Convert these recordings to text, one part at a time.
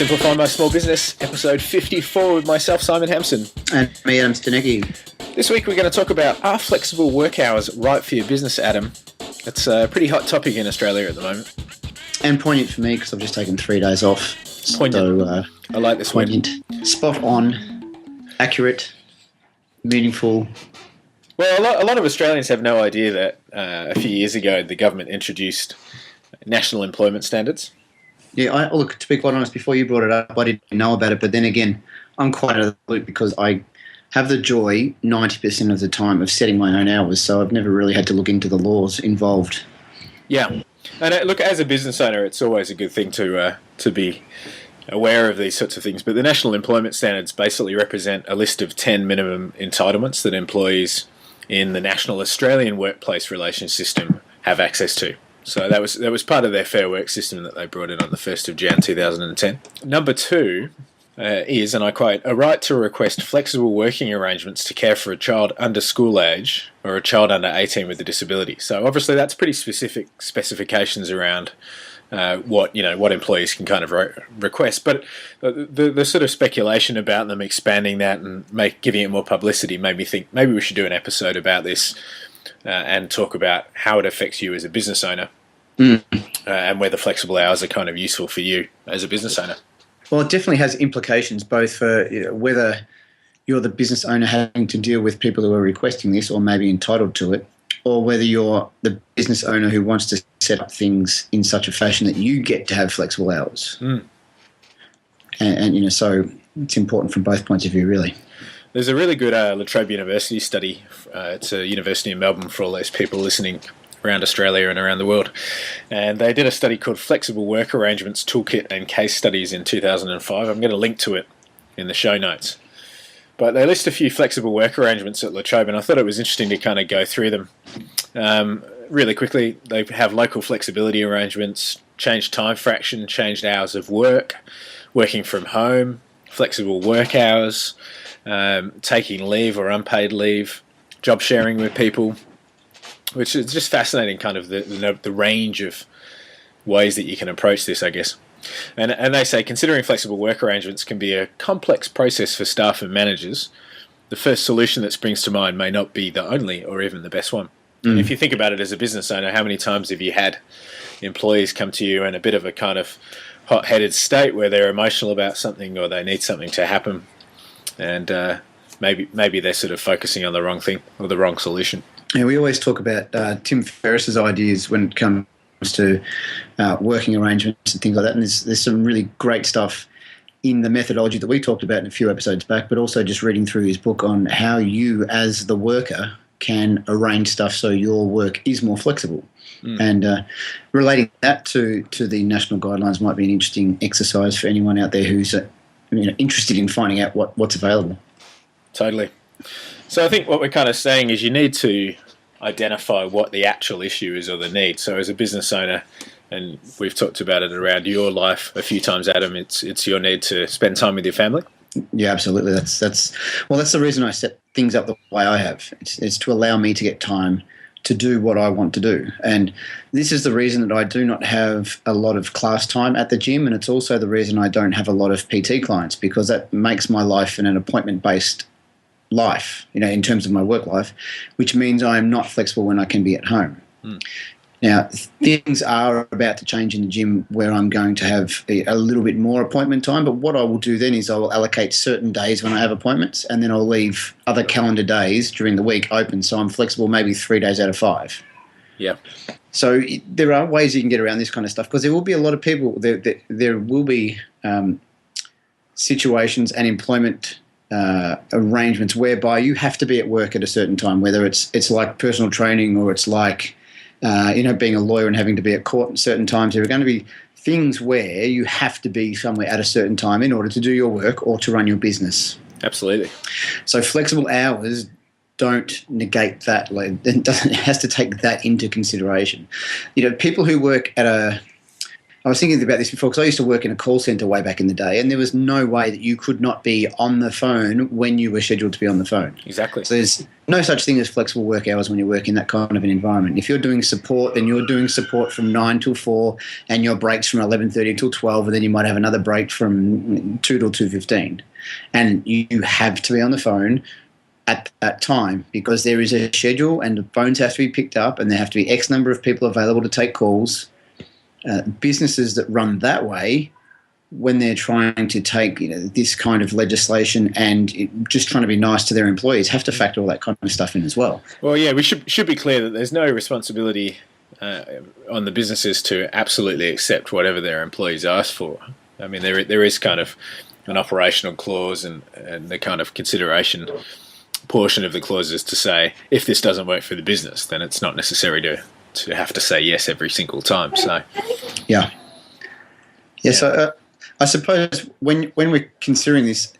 Simplify My Small Business, episode 54 with myself, Simon Hampson. And me, Adam Stanecki. This week we're going to talk about, are flexible work hours right for your business, Adam? It's a pretty hot topic in Australia at the moment. And poignant for me because I've just taken 3 days off. Poignant. So, I like this poignant. one. Spot on, accurate, meaningful. Well, a lot of Australians have no idea that a few years ago the government introduced national employment standards. Yeah, look, to be quite honest, before you brought it up, I didn't know about it. But then again, I'm quite out of the loop because I have the joy 90% of the time of setting my own hours. So I've never really had to look into the laws involved. Yeah. And look, as a business owner, it's always a good thing to be aware of these sorts of things. But the national employment standards basically represent a list of 10 minimum entitlements that employees in the National Australian Workplace Relations System have access to. So that was part of their Fair Work system that they brought in on the 1st of Jan 2010. Number 2 is, and I quote, a right to request flexible working arrangements to care for a child under school age or a child under 18 with a disability. So obviously that's pretty specific specifications around what employees can kind of request. But the sort of speculation about them expanding that and giving it more publicity made me think maybe we should do an episode about this. And talk about how it affects you as a business owner and whether flexible hours are kind of useful for you as a business owner. Well, it definitely has implications both for whether you're the business owner having to deal with people who are requesting this or maybe entitled to it, or whether you're the business owner who wants to set up things in such a fashion that you get to have flexible hours. And so it's important from both points of view, really. There's a really good La Trobe University study. It's a university in Melbourne for all those people listening around Australia and around the world. And they did a study called Flexible Work Arrangements Toolkit and Case Studies in 2005. I'm going to link to it in the show notes. But they list a few flexible work arrangements at La Trobe, and I thought it was interesting to kind of go through them. Really quickly, they have local flexibility arrangements, changed time fraction, changed hours of work, working from home, flexible work hours, taking leave or unpaid leave, job sharing with people, which is just fascinating, kind of the range of ways that you can approach this, I guess. And they say, considering flexible work arrangements can be a complex process for staff and managers, the first solution that springs to mind may not be the only or even the best one. And if you think about it as a business owner, how many times have you had employees come to you in a bit of a kind of hot-headed state where they're emotional about something or they need something to happen, and maybe they're sort of focusing on the wrong thing or the wrong solution. Yeah, we always talk about Tim Ferriss's ideas when it comes to working arrangements and things like that, and there's some really great stuff in the methodology that we talked about in a few episodes back, but also just reading through his book on how you as the worker can arrange stuff so your work is more flexible. And relating that to the national guidelines might be an interesting exercise for anyone out there who's interested in finding out what's available. Totally. So I think what we're kind of saying is you need to identify what the actual issue is or the need. So as a business owner, and we've talked about it around your life a few times, Adam, it's your need to spend time with your family. Yeah, absolutely. That's the reason I set things up the way I have. It's to allow me to get time to do what I want to do. And this is the reason that I do not have a lot of class time at the gym, and it's also the reason I don't have a lot of PT clients, because that makes my life an appointment-based life, in terms of my work life, which means I'm not flexible when I can be at home. Now, things are about to change in the gym where I'm going to have a little bit more appointment time, but what I will do then is I will allocate certain days when I have appointments, and then I'll leave other calendar days during the week open, so I'm flexible maybe 3 days out of 5. Yeah. So there are ways you can get around this kind of stuff, because there will be a lot of people, there will be situations and employment arrangements whereby you have to be at work at a certain time, whether it's like personal training or it's like being a lawyer and having to be at court at certain times. There are going to be things where you have to be somewhere at a certain time in order to do your work or to run your business. Absolutely. So flexible hours don't negate that. It has to take that into consideration. People who work at I was thinking about this before because I used to work in a call center way back in the day, and there was no way that you could not be on the phone when you were scheduled to be on the phone. Exactly. So there's no such thing as flexible work hours when you work in that kind of an environment. If you're doing support, then you're doing support from 9 till 4, and your breaks from 11:30 till 12, and then you might have another break from 2 till 2:15, and you have to be on the phone at that time because there is a schedule, and the phones have to be picked up, and there have to be X number of people available to take calls. Businesses that run that way, when they're trying to take this kind of legislation and just trying to be nice to their employees, have to factor all that kind of stuff in as well. Well, yeah, we should be clear that there's no responsibility on the businesses to absolutely accept whatever their employees ask for. I mean, there is kind of an operational clause and the kind of consideration portion of the clauses to say if this doesn't work for the business, then it's not necessary to have to say yes every single time. So yeah. So I suppose when we're considering this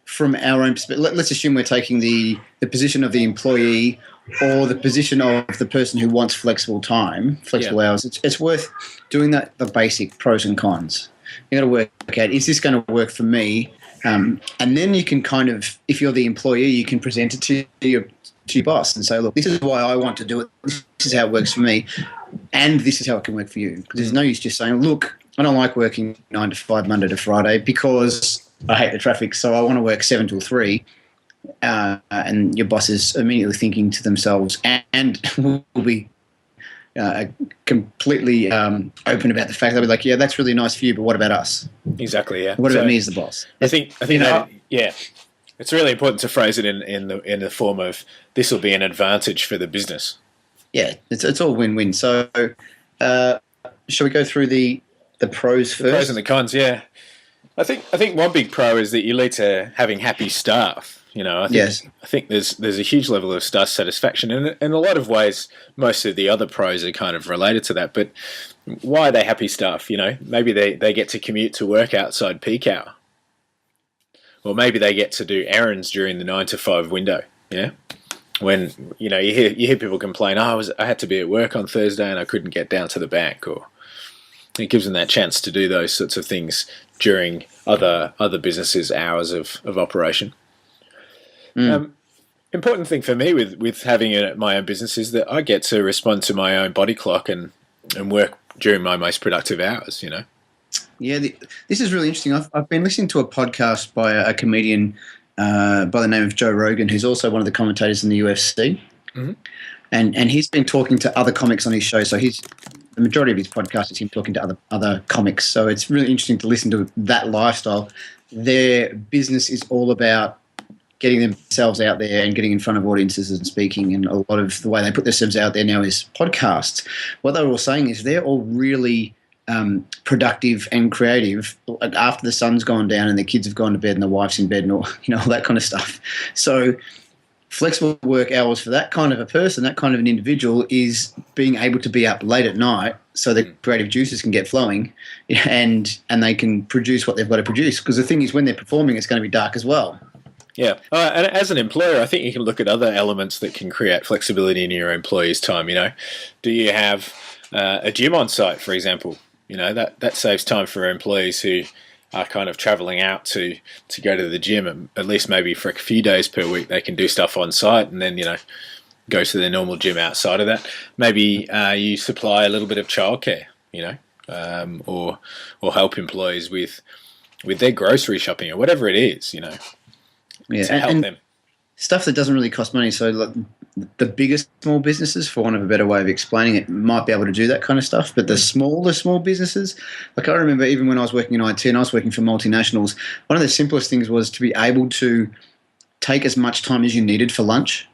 from our own perspective, let's assume we're taking the position of the employee or the position of the person who wants flexible hours. It's worth doing the basic pros and cons. You got to work out, is this going to work for me? And then you can kind of, if you're the employee, you can present it to your boss and say, look, this is why I want to do it. This is how it works for me. And this is how it can work for you. Because there's no use just saying, look, I don't like working 9 to 5 Monday to Friday because I hate the traffic, so I want to work 7 till 3. And your boss is immediately thinking to themselves and will be completely open about the fact that we're like, yeah, that's really nice for you, but what about us? Exactly, yeah. What about me as the boss? I think it's really important to phrase it in the form of this will be an advantage for the business. Yeah, it's all win-win. So shall we go through the pros first? The pros and the cons, yeah. I think one big pro is that you lead to having happy staff. I think there's a huge level of staff satisfaction, and in a lot of ways, most of the other pros are kind of related to that. But why are they happy staff? Maybe they get to commute to work outside peak hour, or maybe they get to do errands during the 9 to 5 window. Yeah, when you hear people complain, I had to be at work on Thursday and I couldn't get down to the bank, or it gives them that chance to do those sorts of things during other businesses' hours of operation. Important thing for me with having my own business is that I get to respond to my own body clock and work during my most productive hours. Yeah, this is really interesting. I've been listening to a podcast by a comedian by the name of Joe Rogan, who's also one of the commentators in the UFC, and he's been talking to other comics on his show. So the majority of his podcast is him talking to other comics. So it's really interesting to listen to that lifestyle. Their business is all about getting themselves out there and getting in front of audiences and speaking, and a lot of the way they put themselves out there now is podcasts. What they were all saying is they're all really productive and creative after the sun's gone down and the kids have gone to bed and the wife's in bed and all that kind of stuff. So flexible work hours for that kind of a person, that kind of an individual, is being able to be up late at night so the creative juices can get flowing and they can produce what they've got to produce. Because the thing is, when they're performing, it's going to be dark as well. Yeah, and as an employer, I think you can look at other elements that can create flexibility in your employees' time. Do you have a gym on site, for example? That saves time for employees who are kind of travelling out to go to the gym, and at least maybe for a few days per week they can do stuff on site, and then go to their normal gym outside of that. Maybe you supply a little bit of childcare, or help employees with their grocery shopping or whatever it is, to help them. Stuff that doesn't really cost money. So the biggest small businesses, for want of a better way of explaining it, might be able to do that kind of stuff. But the small businesses, like I remember even when I was working in IT and I was working for multinationals, one of the simplest things was to be able to take as much time as you needed for lunch.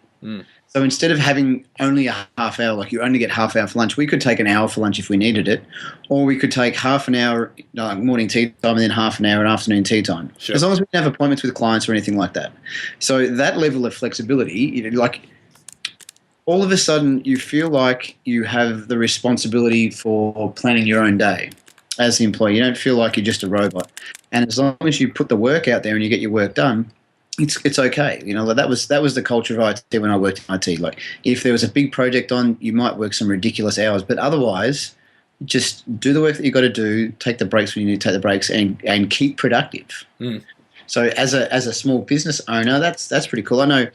So instead of having only a half hour, like you only get half hour for lunch, we could take an hour for lunch if we needed it, or we could take half an hour morning tea time and then half an hour afternoon tea time. Sure. As long as we didn't have appointments with clients or anything like that. So that level of flexibility, like all of a sudden you feel like you have the responsibility for planning your own day as the employee. You don't feel like you're just a robot. And as long as you put the work out there and you get your work done, it's okay. That was the culture of IT when I worked in IT. Like if there was a big project on, you might work some ridiculous hours, but otherwise just do the work that you've got to do, take the breaks when you need to take the breaks, and keep productive. So as a small business owner, that's pretty cool. I know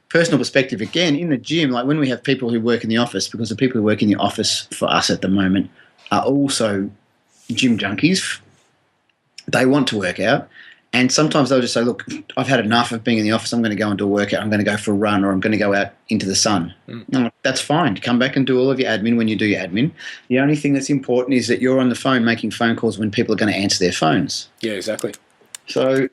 personal perspective again in the gym, like when we have people who work in the office, because the people who work in the office for us at the moment are also gym junkies. They want to work out. And sometimes they'll just say, look, I've had enough of being in the office. I'm going to go and do a workout. I'm going to go for a run, or I'm going to go out into the sun. That's fine. Come back and do all of your admin when you do your admin. The only thing that's important is that you're on the phone making phone calls when people are going to answer their phones. Yeah, exactly. So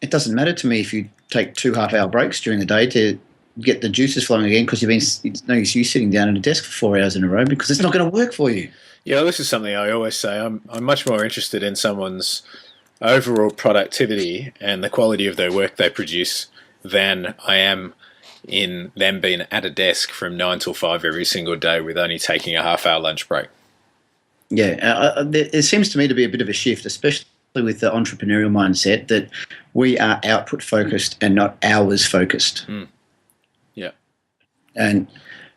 it doesn't matter to me if you take 2 half-hour breaks during the day to get the juices flowing again, because it's no use you sitting down at a desk for 4 hours in a row, because it's not going to work for you. Yeah, this is something I always say. I'm much more interested in someone's overall productivity and the quality of their work they produce than I am in them being at a desk from 9 till 5 every single day with only taking a half-hour lunch break. Yeah, there seems to me to be a bit of a shift, especially with the entrepreneurial mindset, that we are output-focused and not hours-focused. Yeah. And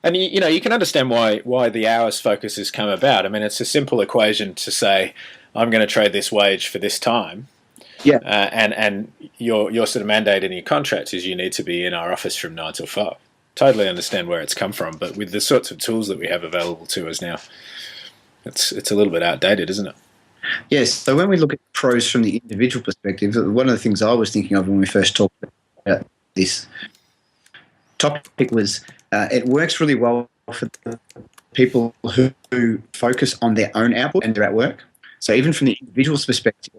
you can understand why the hours focus has come about. I mean, it's a simple equation to say, I'm going to trade this wage for this time. Yeah. And your sort of mandate in your contract is you need to be in our office from 9 till 5. Totally understand where it's come from, but with the sorts of tools that we have available to us now, it's a little bit outdated, isn't it? Yes. So when we look at pros from the individual perspective, one of the things I was thinking of when we first talked about this topic was it works really well for the people who focus on their own output and they're at work. So even from the individual's perspective,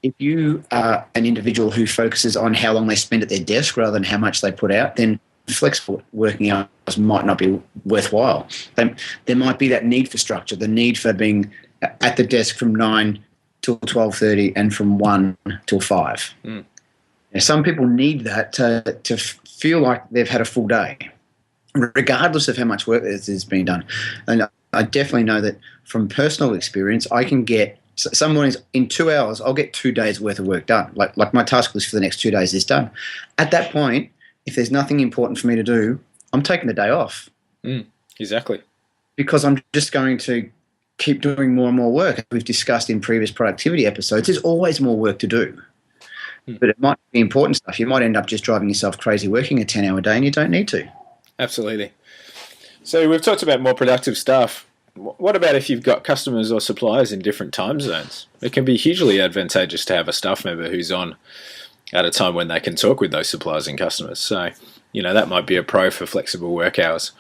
if you are an individual who focuses on how long they spend at their desk rather than how much they put out, then flexible working hours might not be worthwhile. There might be that need for structure, the need for being at the desk from 9 till 12:30 and from 1 till 5. Now, some people need that to feel like they've had a full day, regardless of how much work is being done. And I definitely know that from personal experience, I can get some mornings in 2 hours, I'll get 2 days worth of work done. Like my task list for the next 2 days is done. At that point, if there's nothing important for me to do, I'm taking the day off. Exactly. Because I'm just going to keep doing more and more work. As we've discussed in previous productivity episodes, there's always more work to do. But it might be important stuff. You might end up just driving yourself crazy working a 10-hour day and you don't need to. Absolutely. So we've talked about more productive stuff. What about if you've got customers or suppliers in different time zones? It can be hugely advantageous to have a staff member who's on at a time when they can talk with those suppliers and customers. So, that might be a pro for flexible work hours.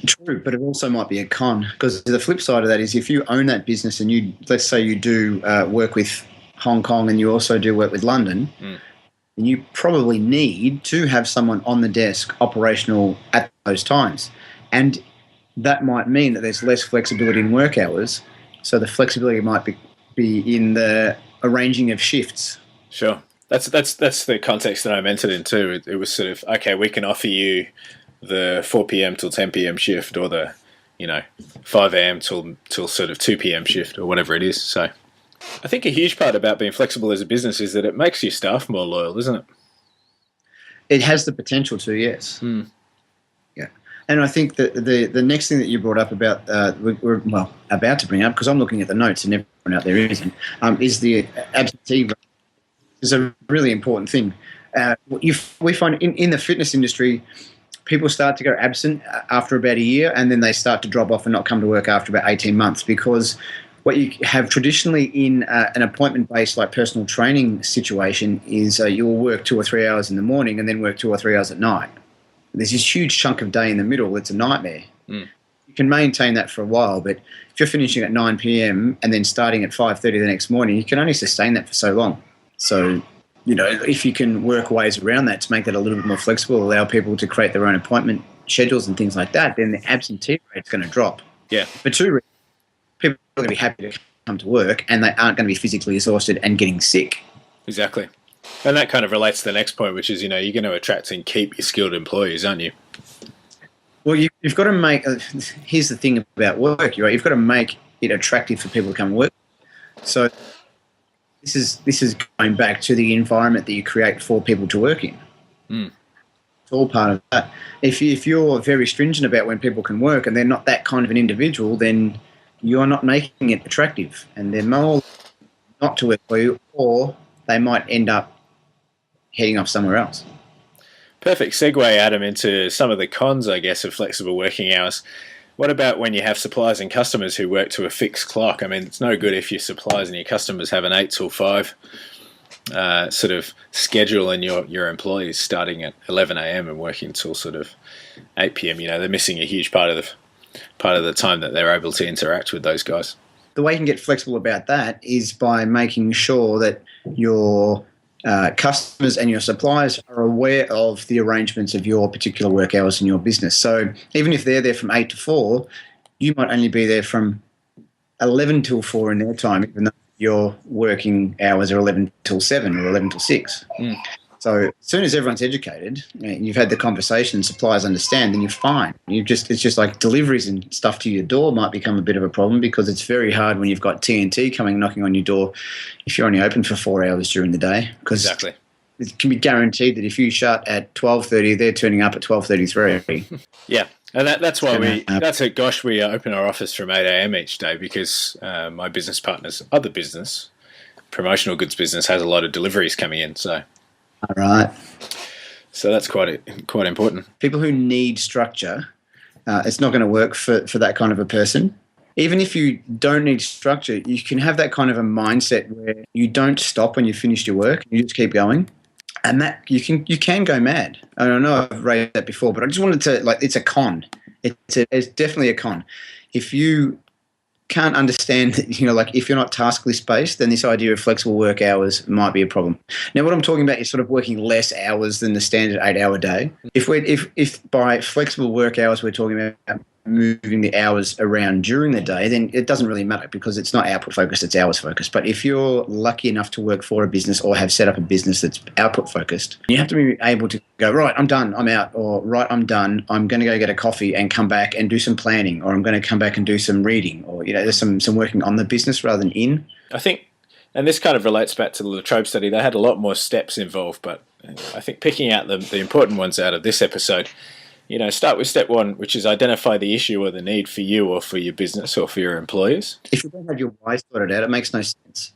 True, but it also might be a con, because the flip side of that is if you own that business and let's say you do work with Hong Kong and you also do work with London, then you probably need to have someone on the desk operational at those times. And that might mean that there's less flexibility in work hours. So the flexibility might be in the arranging of shifts. Sure. That's the context that I meant it in too. It was sort of, okay, we can offer you the 4 p.m. till 10 p.m. shift, or the 5 a.m. till sort of 2 p.m. shift, or whatever it is. So I think a huge part about being flexible as a business is that it makes your staff more loyal, isn't it? It has the potential to, yes. Yeah. And I think that the next thing that you brought up about, we're about to bring up, because I'm looking at the notes and everyone out there isn't, is the absentee rate. Is a really important thing. We find in the fitness industry, people start to go absent after about a year, and then they start to drop off and not come to work after about 18 months, because what you have traditionally in an appointment-based like personal training situation is you'll work 2 or 3 hours in the morning and then work 2 or 3 hours at night. There's this huge chunk of day in the middle. It's a nightmare. You can maintain that for a while, but if you're finishing at 9 p.m. and then starting at 5:30 the next morning, you can only sustain that for so long. So, if you can work ways around that to make that a little bit more flexible, allow people to create their own appointment schedules and things like that, then the absentee rate's going to drop. Yeah. For 2 reasons. People are going to be happy to come to work, and they aren't going to be physically exhausted and getting sick. Exactly. And that kind of relates to the next point, which is, you're going to attract and keep your skilled employees, aren't you? Well, you've got to make here's the thing about work, right? You've got to make it attractive for people to come and work. So this is going back to the environment that you create for people to work in. all part of that. If you're very stringent about when people can work and they're not that kind of an individual, then you're not making it attractive, and they're more not to work for you, or they might end up heading off somewhere else. Perfect segue, Adam, into some of the cons, I guess, of flexible working hours. What about when you have suppliers and customers who work to a fixed clock? I mean, it's no good if your suppliers and your customers have an 8 till 5 sort of schedule, and your employees starting at 11 a.m. and working till sort of 8 p.m. They're missing a huge part of the time that they're able to interact with those guys. The way you can get flexible about that is by making sure that your customers and your suppliers are aware of the arrangements of your particular work hours in your business. So even if they're there from 8 to 4, you might only be there from 11 till 4 in their time, even though your working hours are 11 till 7 or 11 till 6. So as soon as everyone's educated, you've had the conversation, suppliers understand, then you're fine. It's just like deliveries and stuff to your door might become a bit of a problem, because it's very hard when you've got TNT coming knocking on your door if you're only open for 4 hours during the day. Because exactly. It can be guaranteed that if you shut at 12:30, they're turning up at 12:33. Yeah. And that's why we open our office from 8 a.m. each day, because my business partner's other business, promotional goods business, has a lot of deliveries coming in. So, all right. So that's quite important. People who need structure, it's not going to work for that kind of a person. Even if you don't need structure, you can have that kind of a mindset where you don't stop when you've finished your work. You just keep going. And that you can go mad. I don't know, I've raised that before, but I just wanted to, it's a con. It's definitely a con. If you can't understand that, if you're not task list based, then this idea of flexible work hours might be a problem. Now, what I'm talking about is sort of working less hours than the standard 8-hour day. If by flexible work hours we're talking about moving the hours around during the day, then it doesn't really matter, because it's not output focused, it's hours focused. But if you're lucky enough to work for a business or have set up a business that's output focused, you have to be able to go, right, I'm done, I'm out, or right, I'm done, I'm going to go get a coffee and come back and do some planning, or I'm going to come back and do some reading, or there's some working on the business rather than in. I think, and this kind of relates back to the Latrobe study, they had a lot more steps involved, but I think picking out the important ones out of this episode, start with step 1, which is identify the issue or the need for you or for your business or for your employees. If you don't have your why sorted out, it makes no sense.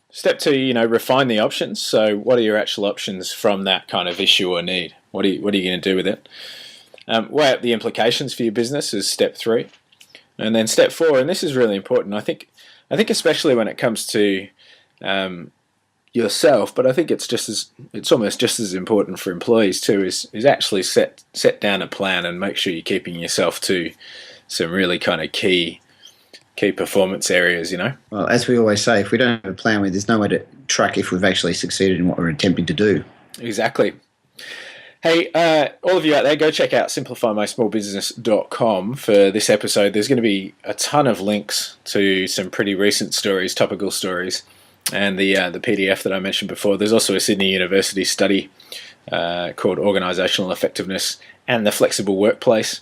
Step 2, refine the options. So what are your actual options from that kind of issue or need? What are you going to do with it? Weigh up the implications for your business is step 3. And then step 4, and this is really important, I think especially when it comes to yourself, but I think it's almost just as important for employees too, is actually set down a plan and make sure you're keeping yourself to some really kind of key performance areas, Well, as we always say, if we don't have a plan, there's no way to track if we've actually succeeded in what we're attempting to do. Exactly. Hey, all of you out there, go check out simplifymysmallbusiness.com for this episode. There's going to be a ton of links to some pretty recent stories, topical stories, and the PDF that I mentioned before. There's also a Sydney University study called Organisational Effectiveness and the Flexible Workplace,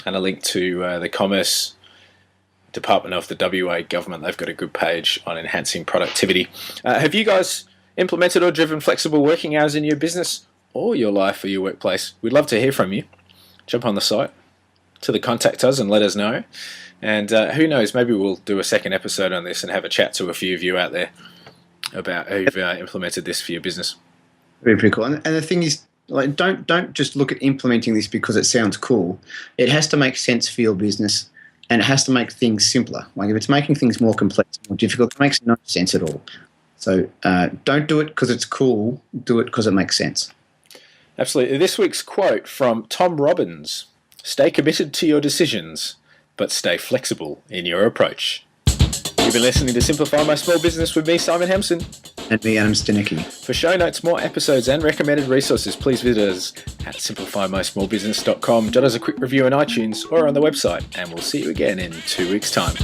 and a link to the Commerce Department of the WA government. They've got a good page on enhancing productivity. Have you guys implemented or driven flexible working hours in your business or your life or your workplace? We'd love to hear from you. Jump on the site to the contact us and let us know. And who knows, maybe we'll do a second episode on this and have a chat to a few of you out there about who've implemented this for your business. Very pretty cool. And the thing is, don't just look at implementing this because it sounds cool. It has to make sense for your business, and it has to make things simpler. Like if it's making things more complex, more difficult, it makes no sense at all. So don't do it because it's cool. Do it because it makes sense. Absolutely. This week's quote from Tom Robbins: "Stay committed to your decisions, but stay flexible in your approach." You've been listening to Simplify My Small Business with me, Simon Hampson. And me, Adam Stenicki. For show notes, more episodes and recommended resources, please visit us at simplifymysmallbusiness.com. Jot us a quick review on iTunes or on the website, and we'll see you again in 2 weeks' time.